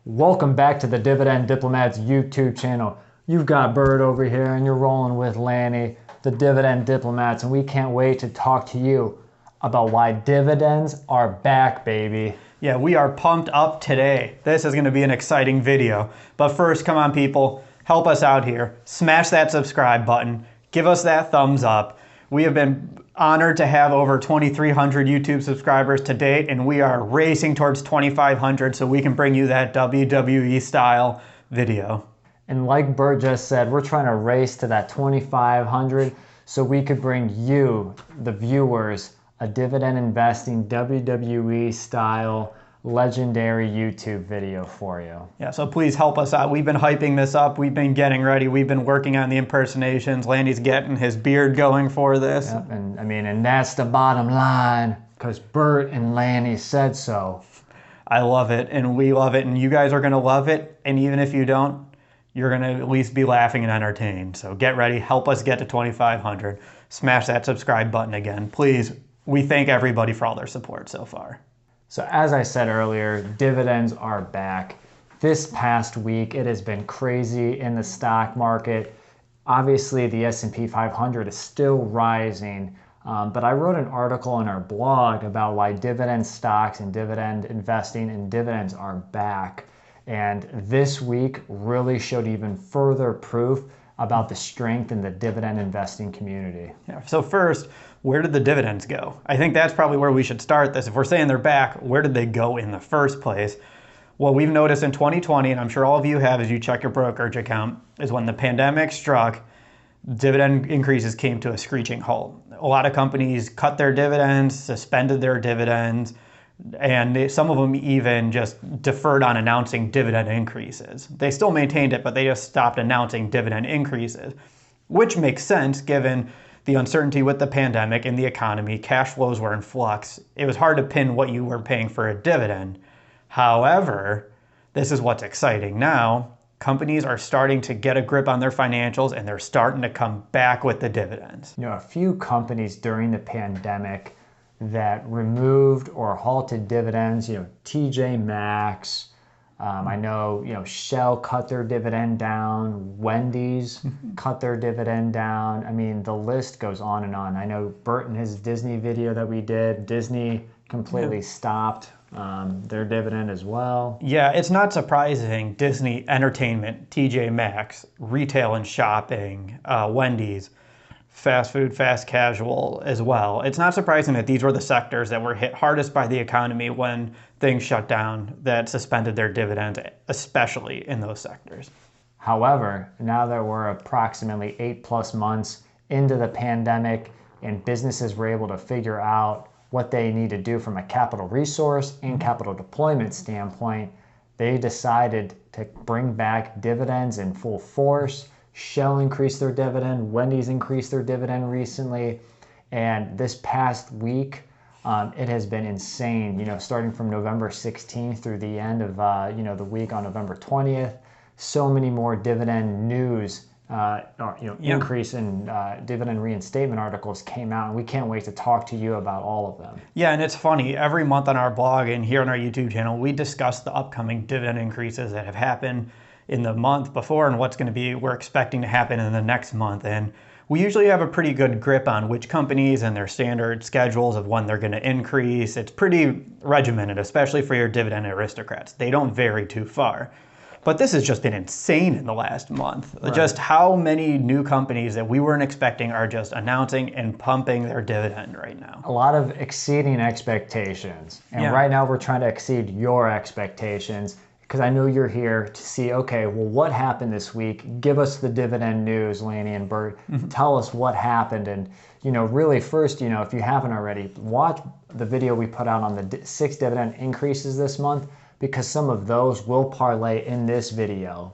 Welcome back to the Dividend Diplomats YouTube channel. You've got Bert over here and you're rolling with Lanny, the Dividend Diplomats, and we can't wait to talk to you about why dividends are back, baby. Yeah, we are pumped up today. This is going to be an exciting video. But first, come on people, help us out here. Smash that subscribe button. Give us that thumbs up. We have been honored to have over 2,300 YouTube subscribers to date, and we are racing towards 2,500 so we can bring you that WWE style video. And like Bert just said, we're trying to race to that 2,500 so we could bring you, the viewers, a dividend investing WWE style legendary YouTube video for you. Yeah, so please help us out. We've been hyping this up. We've been getting ready. We've been working on the impersonations. Landy's getting his beard going for this. Yep, and that's the bottom line because Bert and Lanny said so. I love it, and we love it, and you guys are going to love it. And even if you don't, you're going to at least be laughing and entertained. So get ready. Help us get to 2,500. Smash that subscribe button again. Please, we thank everybody for all their support so far. So as I said earlier, dividends are back. This past week, it has been crazy in the stock market. Obviously, the S&P 500 is still rising, but I wrote an article on our blog about why dividend stocks and dividend investing and dividends are back. And this week really showed even further proof about the strength in the dividend investing community. Yeah, so first, where did the dividends go? I think that's probably where we should start this. If we're saying they're back, where did they go in the first place? What we've noticed in 2020, and I'm sure all of you have as you check your brokerage account, is when the pandemic struck, dividend increases came to a screeching halt. A lot of companies cut their dividends, suspended their dividends, and some of them even just deferred on announcing dividend increases. They still maintained it, but they just stopped announcing dividend increases, which makes sense given the uncertainty with the pandemic and the economy. Cash flows were in flux. It was hard to pin what you were paying for a dividend. However, this is what's exciting now. Companies are starting to get a grip on their financials and they're starting to come back with the dividends. You know, a few companies during the pandemic that removed or halted dividends, TJ Maxx, I know, Shell cut their dividend down, Wendy's cut their dividend down. I mean, the list goes on and on. I know Bert in his Disney video that we did, Disney completely stopped their dividend as well. Yeah, it's not surprising. Disney Entertainment, TJ Maxx, retail and shopping, Wendy's, fast food, fast casual as well. It's not surprising that these were the sectors that were hit hardest by the economy when things shut down, that suspended their dividends, especially in those sectors. However, now that we're approximately 8+ months into the pandemic and businesses were able to figure out what they need to do from a capital resource and capital deployment standpoint, they decided to bring back dividends in full force. Shell increased their dividend, Wendy's increased their dividend recently, and this past week it has been insane. Starting from November 16th through the end of the week on November 20th, so many more dividend news increase in dividend reinstatement articles came out, and we can't wait to talk to you about all of them. Yeah, and it's funny, every month on our blog and here on our YouTube channel, we discuss the upcoming dividend increases that have happened in the month before and what's going to be we're expecting to happen in the next month. And we usually have a pretty good grip on which companies and their standard schedules of when they're going to increase. It's pretty regimented, especially for your dividend aristocrats. They don't vary too far. But this has just been insane in the last month. Right. Just how many new companies that we weren't expecting are just announcing and pumping their dividend right now. A lot of exceeding expectations. And right now we're trying to exceed your expectations, because I know you're here to see, okay, well, what happened this week? Give us the dividend news, Lanny and Bert. Tell us what happened. And, really first, if you haven't already, watch the video we put out on the 6 dividend increases this month, because some of those will parlay in this video.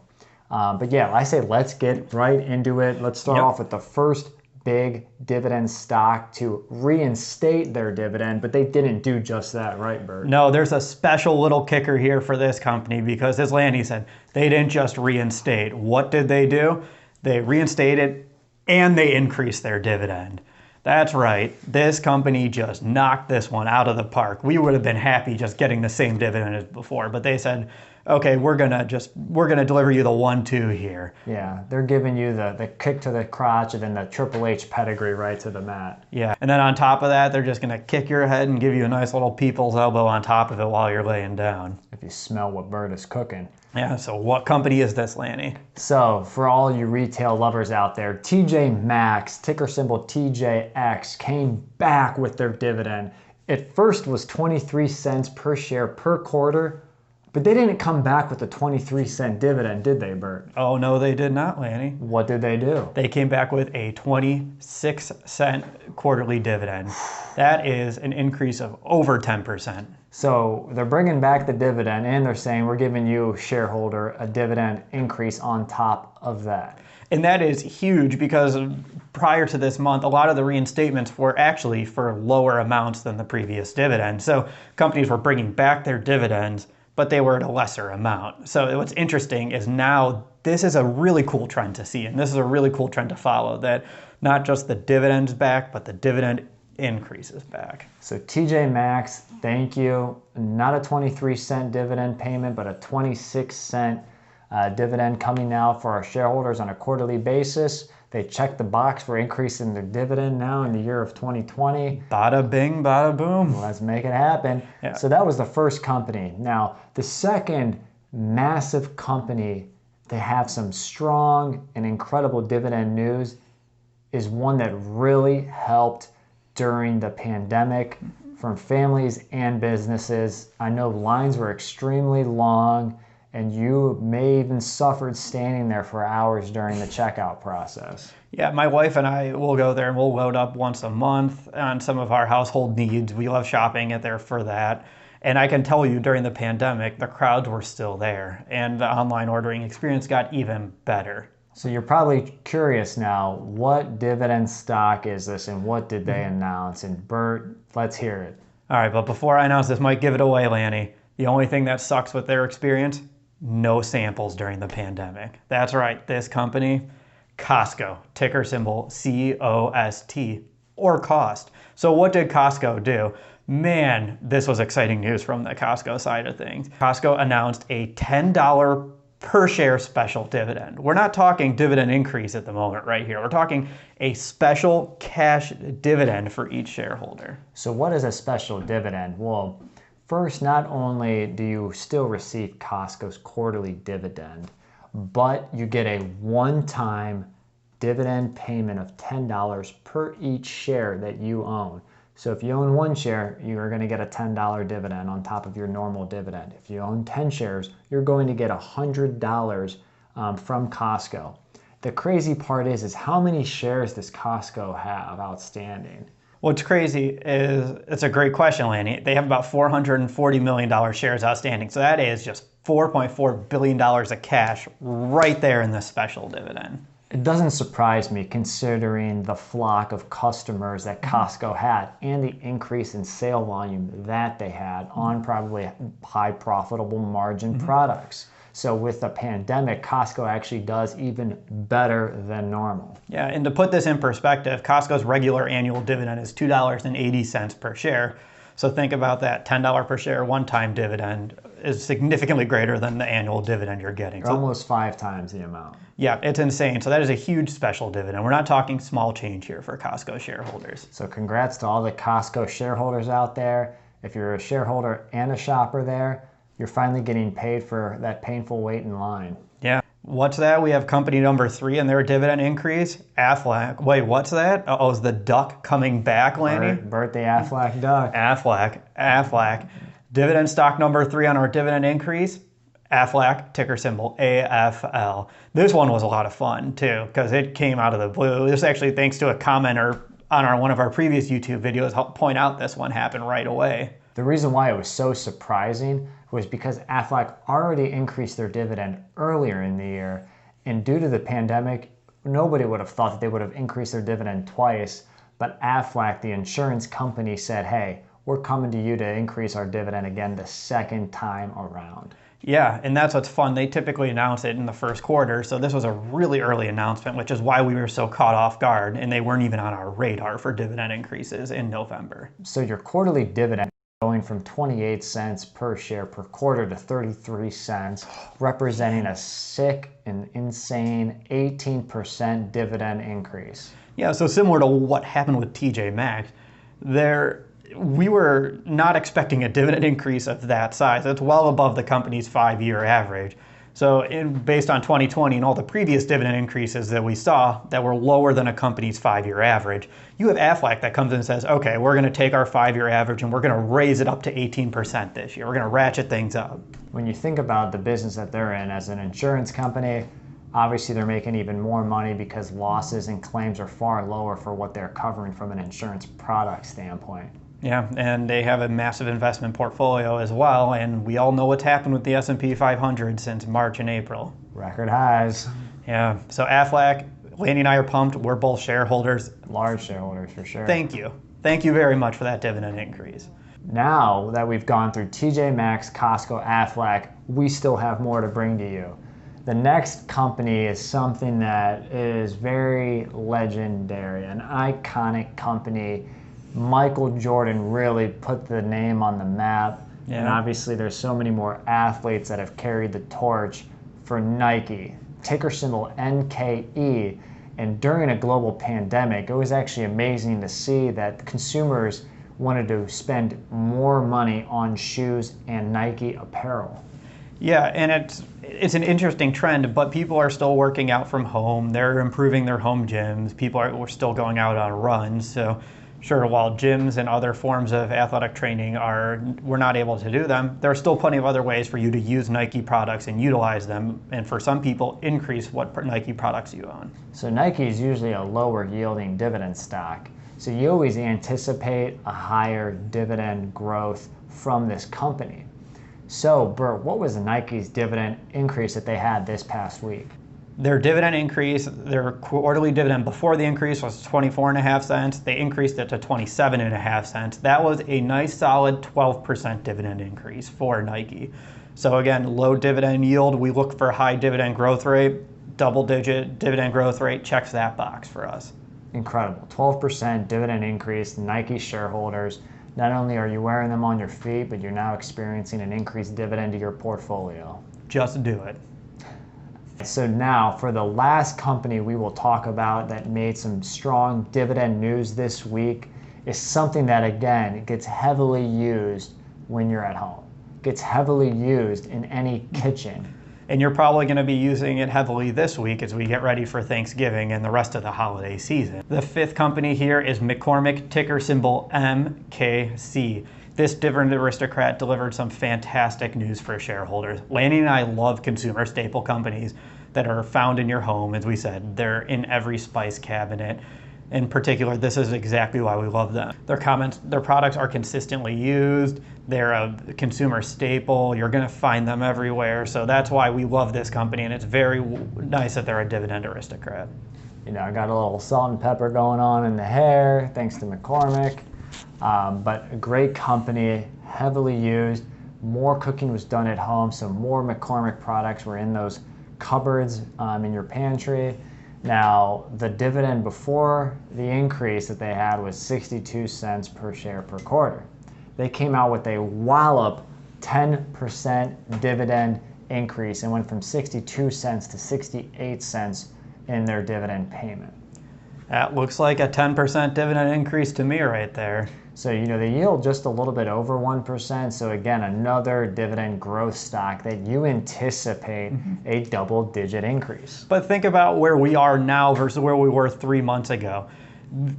But yeah, I say let's get right into it. Let's start off with the first big dividend stock to reinstate their dividend, but they didn't do just that, right, Bert? No, there's a special little kicker here for this company because, as Lanny said, they didn't just reinstate. What did they do? They reinstated and they increased their dividend. That's right, this company just knocked this one out of the park. We would have been happy just getting the same dividend as before, but they said, okay, we're gonna deliver you the 1-2 here. Yeah, they're giving you the kick to the crotch and then the Triple H pedigree right to the mat. Yeah, and then on top of that, they're just gonna kick your head and give you a nice little people's elbow on top of it while you're laying down. If you smell what Bert is cooking. Yeah, so what company is this, Lanny? So for all you retail lovers out there, TJ Maxx, ticker symbol TJX, came back with their dividend. It first was 23 cents per share per quarter, but they didn't come back with a 23-cent dividend, did they, Bert? Oh, no, they did not, Lanny. What did they do? They came back with a 26-cent quarterly dividend. That is an increase of over 10%. So they're bringing back the dividend and they're saying we're giving you, shareholder, a dividend increase on top of that. And that is huge because prior to this month, a lot of the reinstatements were actually for lower amounts than the previous dividend. So companies were bringing back their dividends, but they were at a lesser amount. So what's interesting is now this is a really cool trend to see, and this is a really cool trend to follow, that not just the dividend's back, but the dividend increases back. So TJ Maxx, thank you. Not a 23-cent dividend payment, but a 26-cent dividend coming now for our shareholders on a quarterly basis. They checked the box for increasing their dividend now in the year of 2020. Bada bing, bada boom. Let's make it happen. Yeah. So that was the first company. Now, the second massive company to have some strong and incredible dividend news is one that really helped during the pandemic from families and businesses. I know lines were extremely long, and you may even suffered standing there for hours during the checkout process. Yeah, my wife and I will go there and we'll load up once a month on some of our household needs. We love shopping at there for that. And I can tell you during the pandemic, the crowds were still there and the online ordering experience got even better. So you're probably curious now, what dividend stock is this and what did they announce? And Bert, let's hear it. All right, but before I announce this, might give it away, Lanny. The only thing that sucks with their experience, no samples during the pandemic. That's right, this company, Costco, ticker symbol COST, or cost. So what did Costco do? Man, this was exciting news from the Costco side of things. Costco announced a $10 per share special dividend. We're not talking dividend increase at the moment right here. We're talking a special cash dividend for each shareholder. So what is a special dividend? Well, first, not only do you still receive Costco's quarterly dividend, but you get a one-time dividend payment of $10 per each share that you own. So if you own one share, you are going to get a $10 dividend on top of your normal dividend. If you own 10 shares, you're going to get $100 from Costco. The crazy part is how many shares does Costco have outstanding? What's crazy is, it's a great question, Lanny. They have about $440 million shares outstanding. So that is just $4.4 billion of cash right there in this special dividend. It doesn't surprise me considering the flock of customers that Costco had and the increase in sale volume that they had on probably high profitable margin products. So with the pandemic, Costco actually does even better than normal. Yeah, and to put this in perspective, Costco's regular annual dividend is $2.80 per share. So think about that, $10 per share one-time dividend is significantly greater than the annual dividend you're getting. So almost 5 times the amount. Yeah, it's insane. So that is a huge special dividend. We're not talking small change here for Costco shareholders. So congrats to all the Costco shareholders out there. If you're a shareholder and a shopper there, you're finally getting paid for that painful wait in line. Yeah. What's that? We have company number 3 and their dividend increase. Aflac. Wait, what's that? Oh, is the duck coming back, Lanny? Bert the Aflac duck. Aflac. Dividend stock number 3 on our dividend increase. Aflac, ticker symbol AFL. This one was a lot of fun too, because it came out of the blue. This actually thanks to a commenter on one of our previous YouTube videos helped point out this one happened right away. The reason why it was so surprising was because Aflac already increased their dividend earlier in the year, and due to the pandemic, nobody would have thought that they would have increased their dividend twice, but Aflac, the insurance company, said, hey, we're coming to you to increase our dividend again the second time around. Yeah, and that's what's fun. They typically announce it in the first quarter, so this was a really early announcement, which is why we were so caught off guard, and they weren't even on our radar for dividend increases in November. So your quarterly dividend going from 28 cents per share per quarter to 33 cents, representing a sick and insane 18% dividend increase. Yeah, so similar to what happened with TJ Maxx, we were not expecting a dividend increase of that size. That's well above the company's 5-year average. So based on 2020 and all the previous dividend increases that we saw that were lower than a company's 5-year average, you have Aflac that comes in and says, okay, we're going to take our 5-year average and we're going to raise it up to 18% this year. We're going to ratchet things up. When you think about the business that they're in as an insurance company, obviously they're making even more money because losses and claims are far lower for what they're covering from an insurance product standpoint. Yeah, and they have a massive investment portfolio as well, and we all know what's happened with the S&P 500 since March and April. Record highs. Yeah, so Aflac, Lanny and I are pumped. We're both shareholders. Large shareholders for sure. Thank you. Thank you very much for that dividend increase. Now that we've gone through TJ Maxx, Costco, Aflac, we still have more to bring to you. The next company is something that is very legendary, an iconic company. Michael Jordan really put the name on the map. Yeah. And obviously there's so many more athletes that have carried the torch for Nike. Ticker symbol NKE. And during a global pandemic, it was actually amazing to see that consumers wanted to spend more money on shoes and Nike apparel. Yeah, and it's an interesting trend, but people are still working out from home. They're improving their home gyms. We're still going out on runs. So sure, while gyms and other forms of athletic training we're not able to do them, there are still plenty of other ways for you to use Nike products and utilize them, and for some people, increase what Nike products you own. So Nike is usually a lower yielding dividend stock. So you always anticipate a higher dividend growth from this company. So Bert, what was Nike's dividend increase that they had this past week? Their dividend increase, their quarterly dividend before the increase was 24.5 cents. They increased it to 27.5 cents. That was a nice solid 12% dividend increase for Nike. So again, low dividend yield. We look for high dividend growth rate. Double-digit dividend growth rate checks that box for us. Incredible. 12% dividend increase. Nike shareholders. Not only are you wearing them on your feet, but you're now experiencing an increased dividend to your portfolio. Just do it. So now for the last company we will talk about that made some strong dividend news this week is something that, again, gets heavily used when you're at home. Gets heavily used in any kitchen. And you're probably going to be using it heavily this week as we get ready for Thanksgiving and the rest of the holiday season. The fifth company here is McCormick, ticker symbol MKC. This dividend aristocrat delivered some fantastic news for shareholders. Lanny and I love consumer staple companies that are found in your home. As we said, they're in every spice cabinet. In particular, this is exactly why we love them. Their products are consistently used. They're a consumer staple. You're going to find them everywhere. So that's why we love this company, and it's very nice that they're a dividend aristocrat. You know, I got a little salt and pepper going on in the hair, thanks to McCormick. But a great company, heavily used. More cooking was done at home, so more McCormick products were in those cupboards in your pantry. Now, the dividend before the increase that they had was 62 cents per share per quarter. They came out with a wallop 10% dividend increase and went from 62 cents to 68 cents in their dividend payment. That looks like a 10% dividend increase to me right there. So, you know, they yield just a little bit over 1%. So again, another dividend growth stock that you anticipate a double-digit increase. But think about where we are now versus where we were 3 months ago.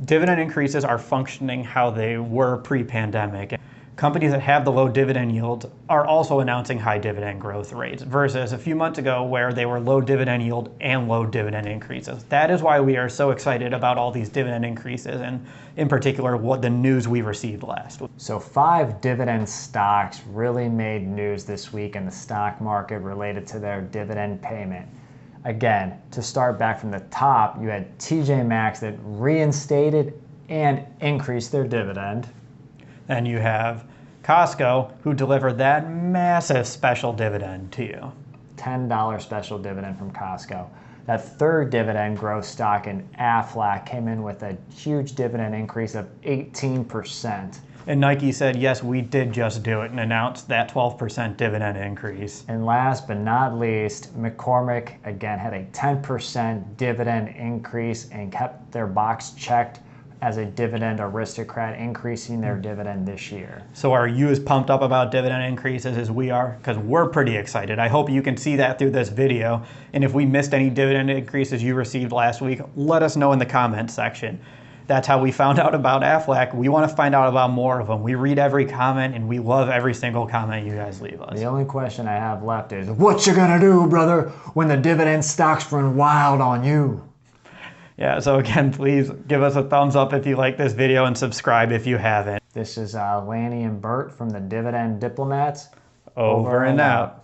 Dividend increases are functioning how they were pre-pandemic. Companies that have the low dividend yields are also announcing high dividend growth rates versus a few months ago where they were low dividend yield and low dividend increases. That is why we are so excited about all these dividend increases and in particular what the news we received last week. So 5 dividend stocks really made news this week in the stock market related to their dividend payment. Again, to start back from the top, you had TJ Maxx that reinstated and increased their dividend. Then you have Costco, who delivered that massive special dividend to you. $10 special dividend from Costco. That third dividend growth stock in Aflac came in with a huge dividend increase of 18%. And Nike said, yes, we did just do it and announced that 12% dividend increase. And last but not least, McCormick again had a 10% dividend increase and kept their box checked as a dividend aristocrat, increasing their dividend this year. So are you as pumped up about dividend increases as we are? Because we're pretty excited. I hope you can see that through this video. And if we missed any dividend increases you received last week, let us know in the comments section. That's how we found out about Aflac. We want to find out about more of them. We read every comment and we love every single comment you guys leave us. The only question I have left is, what you gonna do, brother, when the dividend stocks run wild on you? Yeah, so again, please give us a thumbs up if you like this video and subscribe if you haven't. This is Lanny and Bert from the Dividend Diplomats. Over and out.